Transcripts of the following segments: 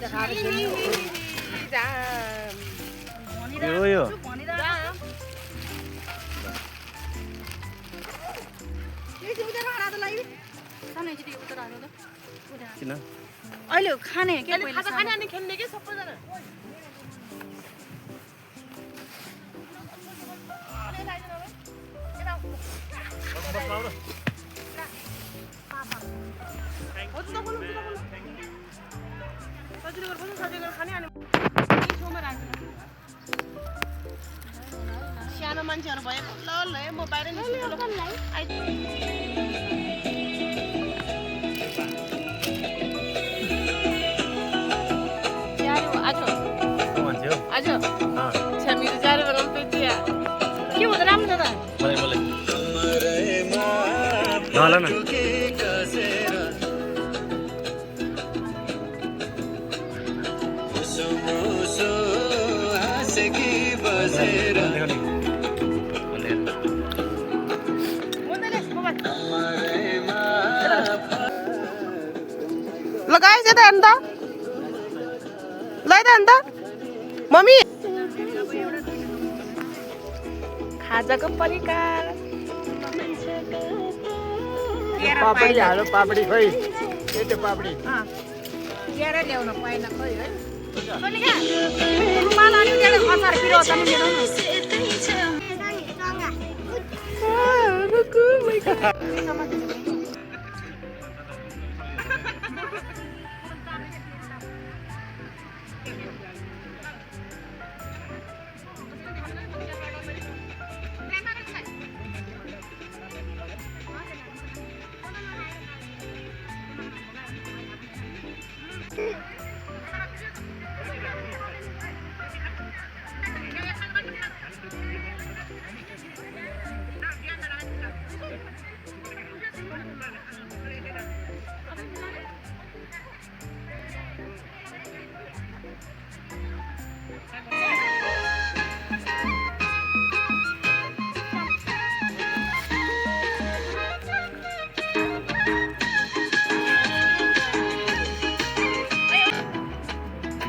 यो किन अहिले खाने के खाने अनि खेल्ने के सबैजना सानो मान्छेहरू भएको ल ल म बाहिर आज छ्यामीहरू जानु बनाउनु पेटिया के हुँदैन राम्रो त मलाई मलाई नला न लगाएछ त अन्त लै त अन्त मम्मी खाजाको परिकार पापडी हालो पापडी खोइ के त्यो पापडी लिएर ल्याउन पाएन खोइ है रुमाल अनि त्यसले अचार पिरो त नि मेरो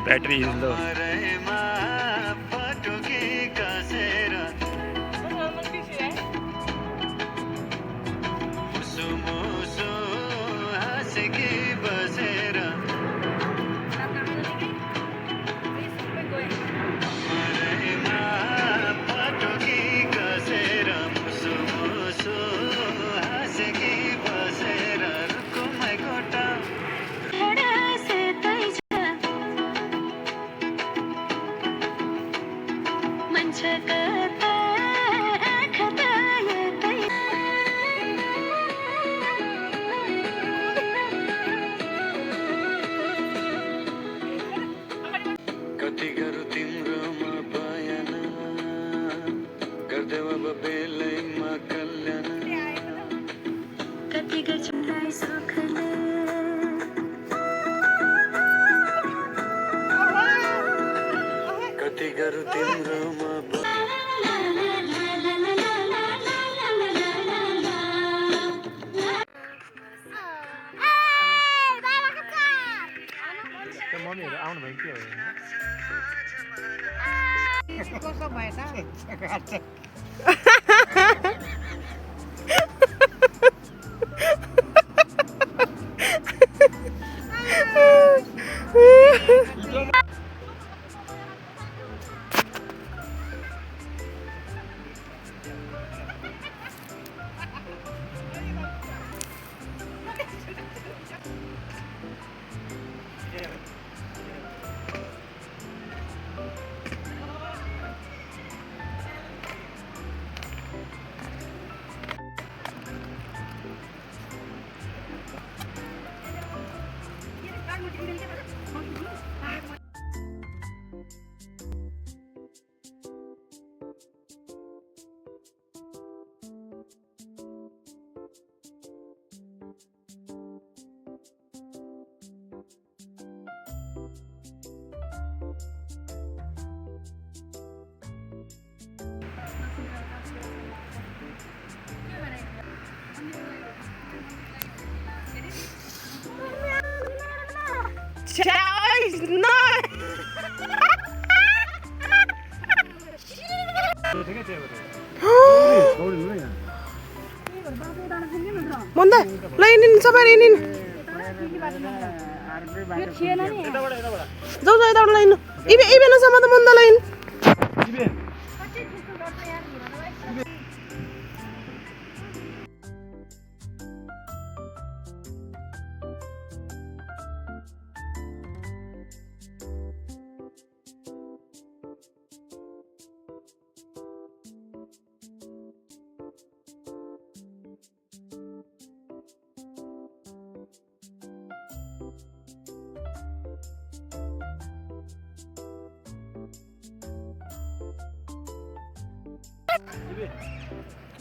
ब्याट्री इज लो मम्मीहरू आउनु भयो के हो कसो भएछ भन्दा ल इनिन सबै इनिन यो थिएन नि जाऊ जाऊ यताबाट लाइन इबे नसम्म त मन्दा लाइन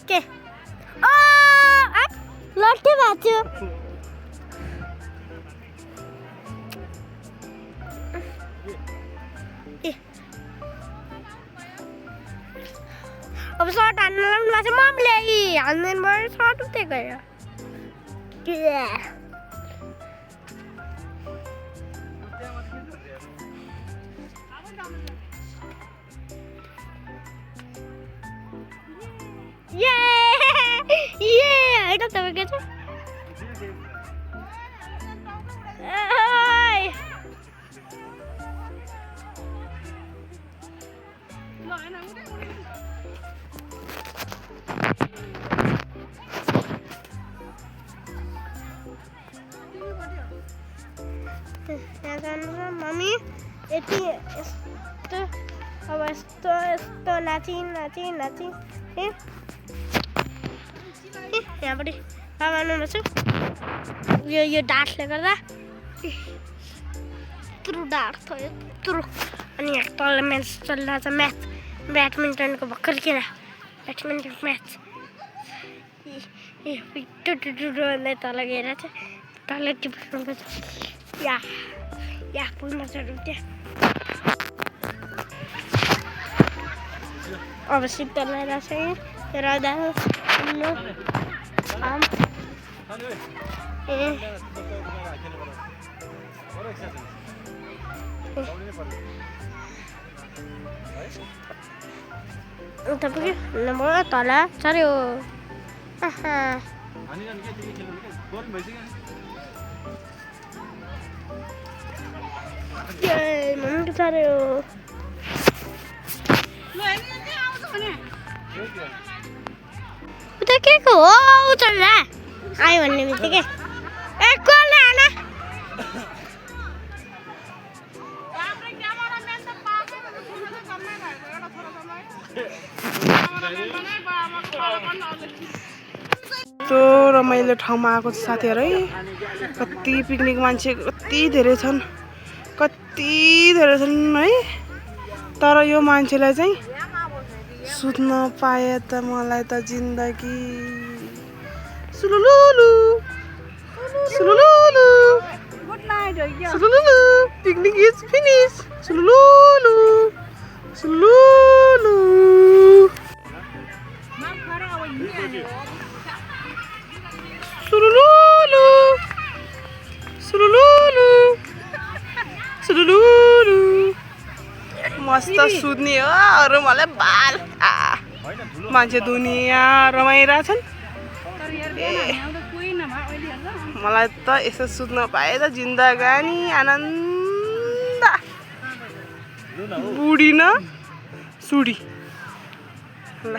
के लट्टे भाँच्यो अब सर्ट हान्नु लाग्नु भएको छ मम्मीले हान्दैन भयो सर्ट उतै गयो होइन तपाईँको छ मम्मी यति यस्तो अब यस्तो यस्तो नाची यहाँपट्टि लामार्नु छु यो डाँठले गर्दा यत्रो डाँठ थियो यत्रो अनि यहाँ तल म्याच चलिरहेको छ ब्याडमिन्टनको भर्खर किन ब्याडमिन्टन म्याच टुटुटुटु भन्दै तल गएर चाहिँ तल टिपेको छ या पुग्न चढौँ त्यहाँ अब शीतल लगाइरहेको छ त्यो राधा तपाईँ तल चढ्यो मम्मी चढ्यो उता के को हो चल्ला आयो भन्ने बित्तिकै ए कसले आना यस्तो रमाइलो ठाउँमा आएको छ साथीहरू है कति पिकनिक मान्छे कति धेरै छन् है तर यो मान्छेलाई चाहिँ सुत्न पाए त मलाई त जिन्दगी सुलुलुलु सुलुलुलु गुड नाइट हो क्या सुलुलुलु पिकनिक इज फिनिश सुलुलुलु सुलुलु सुलुलुलु सुलुलुलु सुलुलुलु मस्त सुत्ने हो अरू मलाई बाल मान्छे दुनियाँ रमाइरहेछन् मलाई त यसो सुत्न पाए त जिन्दगानी आनन्द बुढी न सुडी ल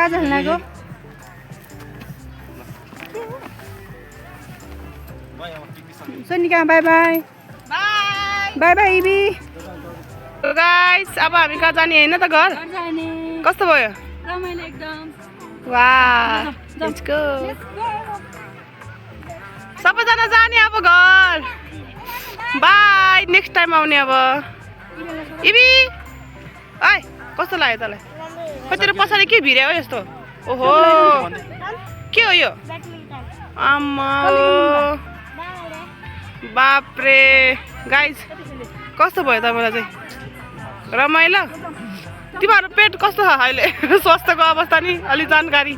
काजल खेल्नको Sonika by by by by इबी गाइस अब हामी कहाँ जाने होइन त घर कस्तो भयो रमाइलो एकदम वाह लेट्स गो सबैजना जाने अब घर बाई नेक्स्ट टाइम आउने अब इबी ओइ कस्तो लाग्यो तँलाई खै तेरो पछाडि के भिर्या हो यस्तो ओहो के हो यो आम्मा बाप्रे गाइस कस्तो भयो तपाईँलाई चाहिँ रमाइलो तिमीहरू पेट कस्तो छ अहिले स्वास्थ्यको अवस्था नि अलि जानकारी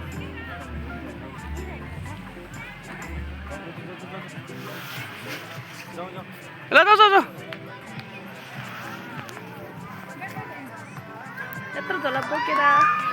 ल जाऊ यत्रो झोला बोकेर